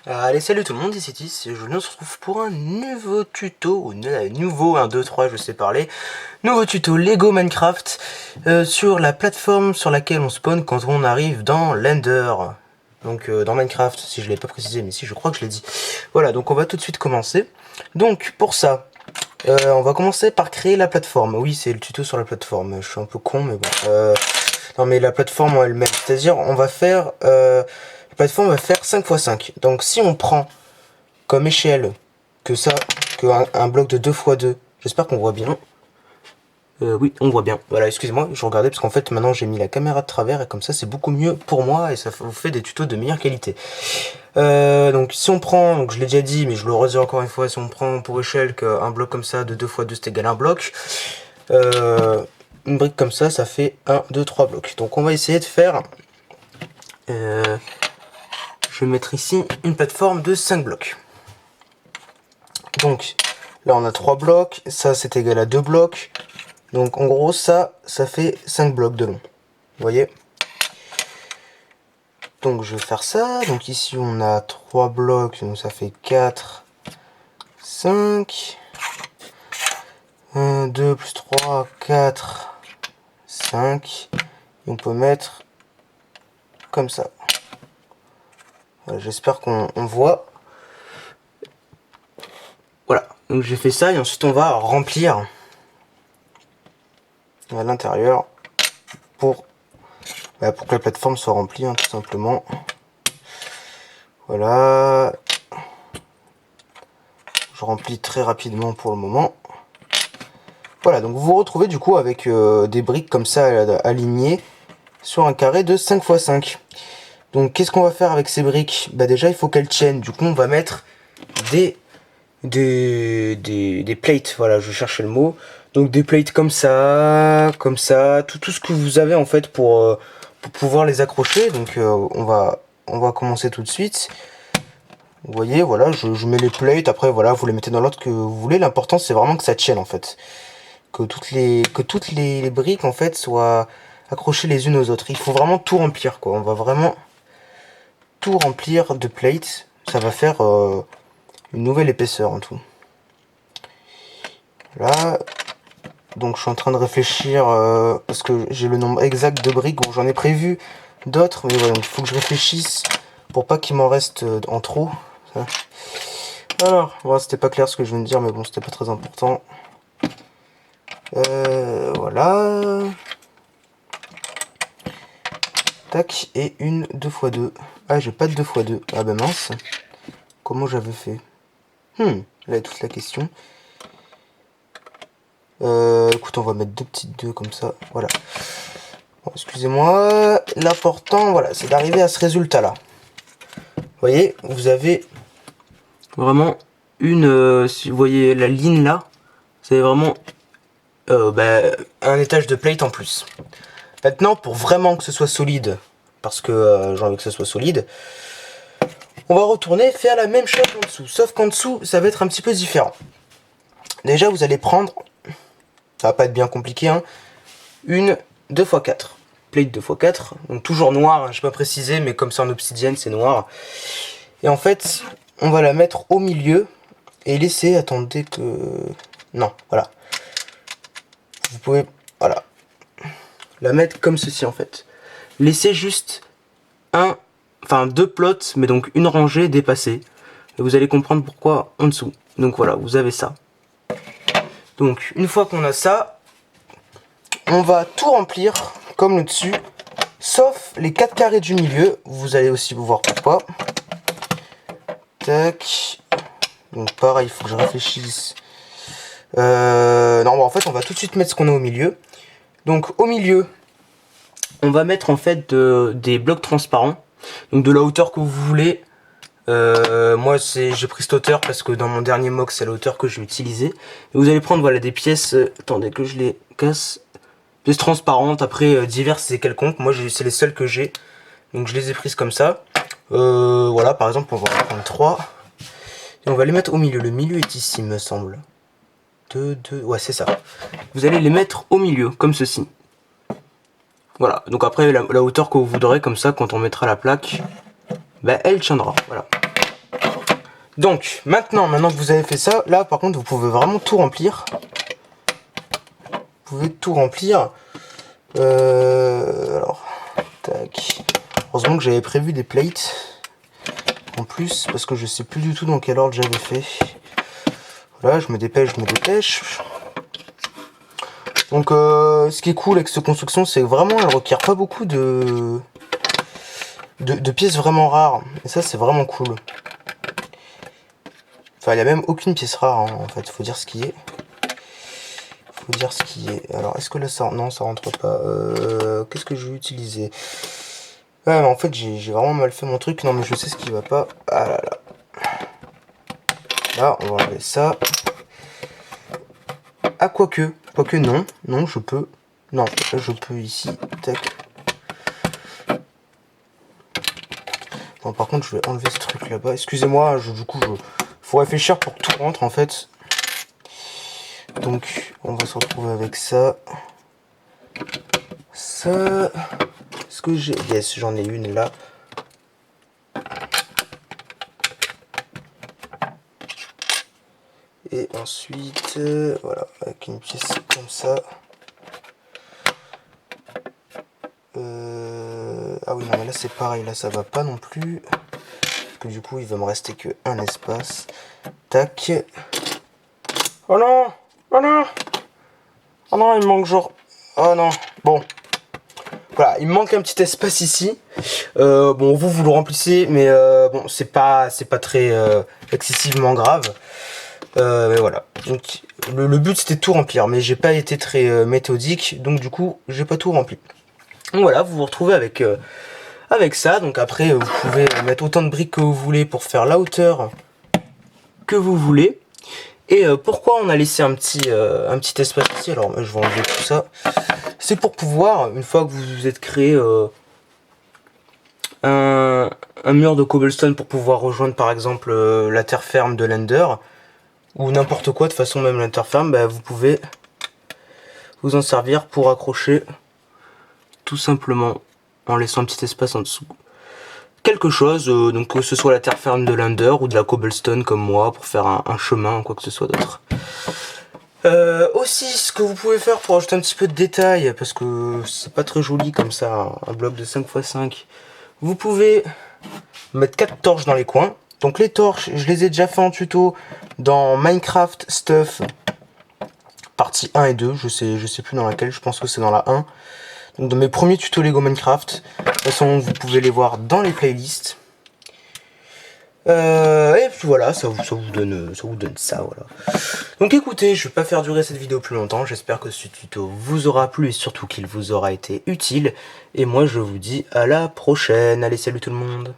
Allez, salut tout le monde, ici Tis, je nous retrouve pour un nouveau tuto, ou nouveau 1, 2, 3, je sais parler, nouveau tuto Lego Minecraft sur la plateforme sur laquelle on spawn quand on arrive dans l'Ender. Donc dans Minecraft, si je l'ai pas précisé, mais si je crois que je l'ai dit. Voilà, donc on va tout de suite commencer. Donc pour ça, on va commencer par créer la plateforme. Oui, c'est le tuto sur la plateforme, je suis un peu con, mais bon. Non mais la plateforme en elle-même, c'est-à-dire on va faire... la plateforme va faire 5 x 5. Donc si on prend comme échelle que ça, que un bloc de 2 x 2, j'espère qu'on voit bien. Oui, on voit bien. Voilà, excusez-moi, je regardais parce qu'en fait maintenant j'ai mis la caméra de travers et comme ça c'est beaucoup mieux pour moi et ça vous fait des tutos de meilleure qualité. Donc si on prend, donc je l'ai déjà dit mais je le redis encore une fois, si on prend pour échelle qu'un bloc comme ça de 2 x 2 c'est égal à un bloc, une brique comme ça, ça fait 1, 2, 3 blocs. Donc on va essayer de faire... je vais mettre ici une plateforme de 5 blocs. Donc là on a 3 blocs, ça c'est égal à 2 blocs. Donc en gros ça fait 5 blocs de long. Vous voyez? Donc je vais faire ça. Donc ici on a 3 blocs, donc ça fait 4, 5. 1, 2 plus 3, 4, 5. Et on peut mettre comme ça. Voilà, j'espère qu'on voit. Voilà, donc j'ai fait ça et ensuite on va remplir à l'intérieur pour que la plateforme soit remplie, hein, tout simplement. Voilà. Je remplis très rapidement pour le moment. Voilà, donc vous vous retrouvez du coup avec des briques comme ça alignées sur un carré de 5 x 5. Donc qu'est-ce qu'on va faire avec ces briques? Bah déjà il faut qu'elles tiennent, du coup on va mettre des plates, voilà, je cherchais le mot. Donc des plates comme ça, tout ce que vous avez en fait pour pouvoir les accrocher. Donc on va commencer tout de suite. Vous voyez, voilà, je mets les plates, après voilà, vous les mettez dans l'ordre que vous voulez. L'important c'est vraiment que ça tienne en fait. Que toutes les briques en fait soient accrochées les unes aux autres. Il faut vraiment tout remplir quoi. On va vraiment tout remplir de plates. Ça va faire une nouvelle épaisseur en tout. Là, donc je suis en train de réfléchir parce que j'ai le nombre exact de briques. Bon, j'en ai prévu d'autres, mais voilà, donc il faut que je réfléchisse pour pas qu'il m'en reste en trop. Ça. Alors, voilà, c'était pas clair ce que je viens de dire, mais bon, c'était pas très important. Voilà. Tac, et une 2 x 2. Ah, j'ai pas de 2 x 2. Ah ben mince. Comment j'avais fait? Là est toute la question. Écoute, on va mettre deux petites 2 comme ça. Voilà. Bon, excusez-moi. L'important, voilà, c'est d'arriver à ce résultat-là. Vous voyez, vous avez vraiment une... si vous voyez la ligne là, c'est vraiment un étage de plate en plus. Maintenant, pour vraiment que ce soit solide, parce que j'ai envie que ce soit solide, on va retourner faire la même chose en dessous. Sauf qu'en dessous, ça va être un petit peu différent. Déjà, vous allez prendre, ça va pas être bien compliqué, hein, une 2 x 4. Plate 2 x 4, donc toujours noir, hein, je vais pas préciser, mais comme c'est en obsidienne, c'est noir. Et en fait, on va la mettre au milieu et laisser, attendez que... Non, voilà. Vous pouvez, voilà, la mettre comme ceci en fait. Laissez juste deux plots, mais donc une rangée dépassée. Et vous allez comprendre pourquoi en dessous. Donc voilà, vous avez ça. Donc une fois qu'on a ça, on va tout remplir comme le dessus, sauf les 4 carrés du milieu. Vous allez aussi voir pourquoi. Tac. Donc pareil, il faut que je réfléchisse. Non, bon, en fait, on va tout de suite mettre ce qu'on a au milieu. Donc au milieu, on va mettre en fait des blocs transparents. Donc de la hauteur que vous voulez. Moi j'ai pris cette hauteur parce que dans mon dernier mock c'est la hauteur que j'ai utilisée. Et vous allez prendre voilà des pièces, attendez que je les casse, pièces transparentes, après diverses et quelconques. Moi c'est les seules que j'ai, donc je les ai prises comme ça. Voilà, par exemple on va en prendre 3 et on va les mettre au milieu. Le milieu est ici me semble. 2, ouais c'est ça. Vous allez les mettre au milieu comme ceci. Voilà, donc après la hauteur que vous voudrez, comme ça quand on mettra la plaque, bah, elle tiendra, voilà. Donc, maintenant que vous avez fait ça, là par contre vous pouvez vraiment tout remplir. Vous pouvez tout remplir. Alors, tac. Heureusement que j'avais prévu des plates en plus, parce que je sais plus du tout dans quel ordre j'avais fait. Voilà, je me dépêche. Donc, ce qui est cool avec cette construction, c'est vraiment elle requiert pas beaucoup de pièces vraiment rares. Et ça, c'est vraiment cool. Enfin, il n'y a même aucune pièce rare, hein, en fait. Faut dire ce qui est. Alors, est-ce que là, ça... Non, ça rentre pas. Qu'est-ce que je vais utiliser? Ouais, mais en fait, j'ai vraiment mal fait mon truc. Non, mais je sais ce qui va pas. Ah là là. Là, on va enlever ça. Ah, quoique non. Non, je peux. Non, je peux ici. Tac. Bon, par contre, je vais enlever ce truc là-bas. Excusez-moi, du coup, faut réfléchir pour que tout rentre, en fait. Donc, on va se retrouver avec ça. Ça... Est-ce que j'ai... Yes, j'en ai une là. Et ensuite, voilà, avec une pièce comme ça. Ah oui, non, mais là c'est pareil, là ça va pas non plus. Parce que du coup, il va me rester que un espace. Tac. Oh non! Oh non! Oh non, il me manque genre... Oh non, bon. Voilà, il me manque un petit espace ici. Bon, vous le remplissez, mais bon, c'est pas très excessivement grave. Mais voilà. Donc, le but c'était de tout remplir, mais j'ai pas été très méthodique, donc du coup, j'ai pas tout rempli. Donc voilà, vous vous retrouvez avec ça. Donc après, vous pouvez mettre autant de briques que vous voulez pour faire la hauteur que vous voulez. Et pourquoi on a laissé un petit espace ici? Alors, je vais enlever tout ça. C'est pour pouvoir, une fois que vous vous êtes créé un mur de cobblestone pour pouvoir rejoindre par exemple la terre ferme de l'Ender, ou n'importe quoi, de façon même la terre ferme, bah, vous pouvez vous en servir pour accrocher tout simplement en laissant un petit espace en dessous. Quelque chose, donc que ce soit la terre ferme de l'Ender ou de la cobblestone comme moi pour faire un chemin ou quoi que ce soit d'autre. Aussi, ce que vous pouvez faire pour ajouter un petit peu de détail, parce que c'est pas très joli comme ça, un bloc de 5x5, vous pouvez mettre 4 torches dans les coins. Donc les torches, je les ai déjà fait en tuto dans Minecraft Stuff, partie 1 et 2, je sais plus dans laquelle, je pense que c'est dans la 1. Donc dans mes premiers tutos Lego Minecraft, de toute façon vous pouvez les voir dans les playlists. Et puis voilà, ça vous donne ça, voilà. Donc écoutez, je vais pas faire durer cette vidéo plus longtemps, j'espère que ce tuto vous aura plu et surtout qu'il vous aura été utile. Et moi je vous dis à la prochaine, allez salut tout le monde.